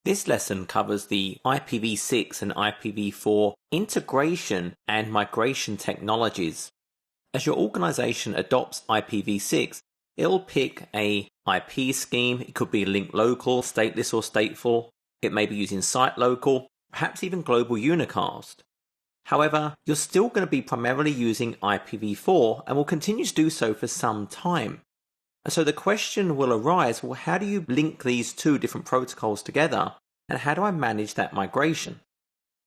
This lesson covers the IPv6 and IPv4 integration and migration technologies. As your organization adopts IPv6, it'll pick a IP scheme. It could be linked local, stateless or stateful. It may be using site local, perhaps even global unicast. However, you're still going to be primarily using IPv4 and will continue to do so for some time. And so the question will arise, well, how do you link these two different protocols together, and how do I manage that migration?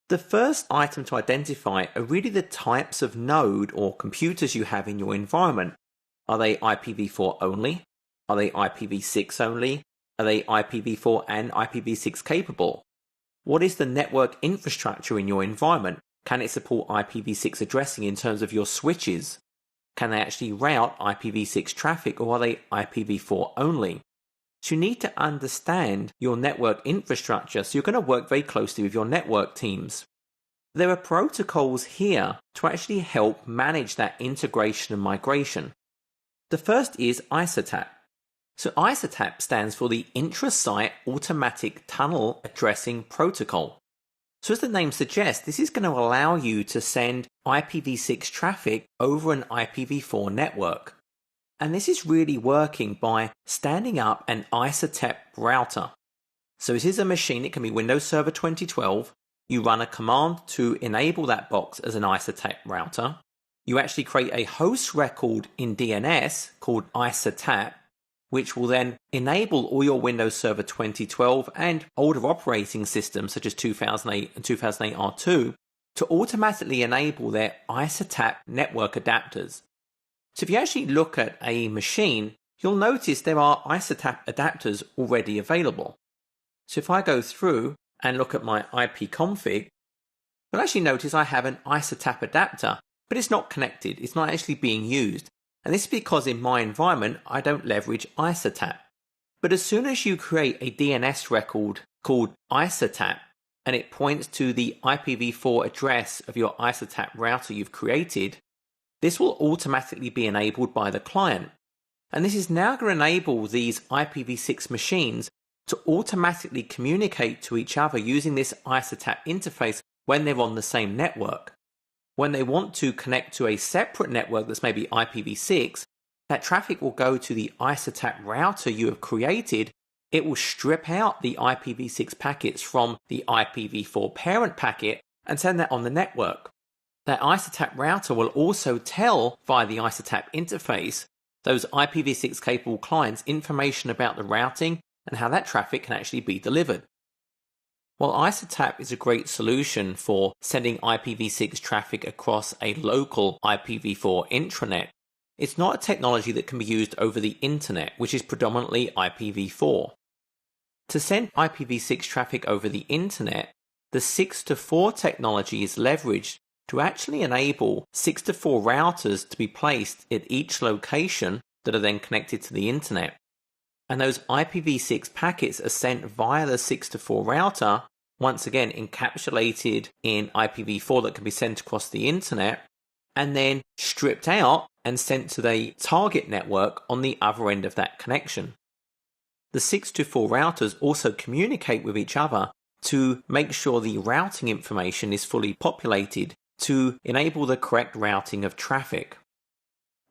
The first item to identify are really the types of node or computers you have in your environment. Are they IPv4 only? Are they IPv6 only? Are they IPv4 and IPv6 capable? What is the network infrastructure in your environment? Can it support IPv6 addressing in terms of your switches? Can they actually route IPv6 traffic, or are they IPv4 only? So you need to understand your network infrastructure, so you're going to work very closely with your network teams. There are protocols here to actually help manage that integration and migration. The first is ISATAP. So ISATAP stands for the Intra-Site Automatic Tunnel Addressing Protocol. So as the name suggests, this is going to allow you to send IPv6 traffic over an IPv4 network. And this is really working by standing up an ISATAP router. So this is a machine, it can be Windows Server 2012. You run a command to enable that box as an ISATAP router. You actually create a host record in DNS called ISATAP, which will then enable all your Windows Server 2012 and older operating systems such as 2008 and 2008 R2 to automatically enable their ISATAP network adapters. So if you actually look at a machine, you'll notice there are ISATAP adapters already available. So if I go through and look at my IP config, you'll actually notice I have an ISATAP adapter, but it's not connected. It's not actually being used. And this is because in my environment, I don't leverage ISATAP. But as soon as you create a DNS record called ISATAP, and it points to the IPv4 address of your ISATAP router you've created, this will automatically be enabled by the client. And this is now going to enable these IPv6 machines to automatically communicate to each other using this ISATAP interface when they're on the same network. When they want to connect to a separate network that's maybe IPv6, that traffic will go to the ISATAP router you have created. It will strip out the IPv6 packets from the IPv4 parent packet and send that on the network. That ISATAP router will also tell via the ISATAP interface those IPv6 capable clients information about the routing and how that traffic can actually be delivered. While ISATAP is a great solution for sending IPv6 traffic across a local IPv4 intranet, it's not a technology that can be used over the internet, which is predominantly IPv4. To send IPv6 traffic over the internet, the 6-to-4 technology is leveraged to actually enable 6-to-4 routers to be placed at each location that are then connected to the internet. And those IPv6 packets are sent via the 6-to-4 router, once again encapsulated in IPv4 that can be sent across the internet, and then stripped out and sent to the target network on the other end of that connection. The 6-to-4 routers also communicate with each other to make sure the routing information is fully populated to enable the correct routing of traffic.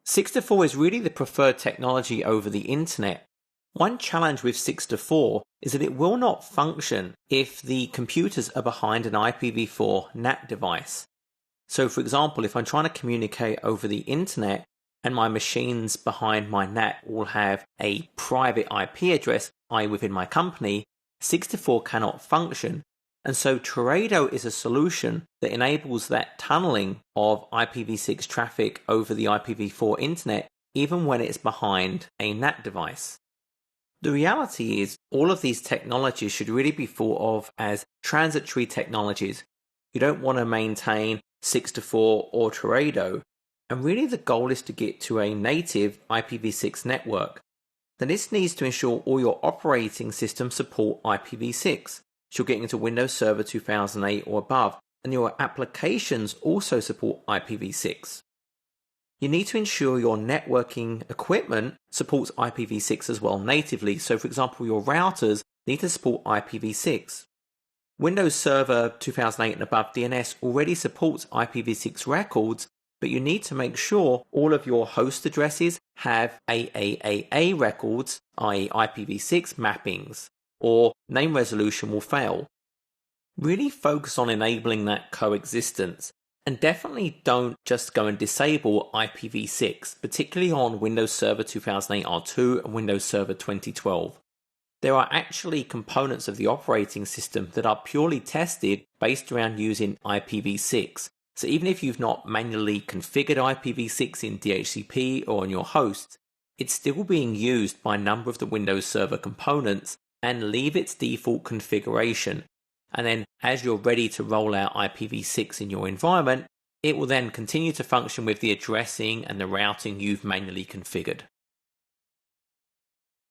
6-to-4 is really the preferred technology over the internet. One challenge with 6-to-4 is that it will not function if the computers are behind an IPv4 NAT device. So for example, if I'm trying to communicate over the internet and my machines behind my NAT all have a private IP address, i.e. within my company, 6-to-4 cannot function. And so Teredo is a solution that enables that tunneling of IPv6 traffic over the IPv4 internet, even when it's behind a NAT device. The reality is all of these technologies should really be thought of as transitory technologies. You don't want to maintain 6-to-4 or Teredo, and really the goal is to get to a native IPv6 network. Then this needs to ensure all your operating systems support IPv6. So you're getting into Windows Server 2008 or above, and your applications also support IPv6. You need to ensure your networking equipment supports IPv6 as well natively. So for example, your routers need to support IPv6. Windows Server 2008 and above DNS already supports IPv6 records, but you need to make sure all of your host addresses have AAAA records, i.e. IPv6 mappings, or name resolution will fail. Really focus on enabling that coexistence, and definitely don't just go and disable IPv6, particularly on Windows Server 2008 R2 and Windows Server 2012. There are actually components of the operating system that are purely tested based around using IPv6. So even if you've not manually configured IPv6 in DHCP or on your host, it's still being used by a number of the Windows Server components, and leave its default configuration. And then as you're ready to roll out IPv6 in your environment, it will then continue to function with the addressing and the routing you've manually configured.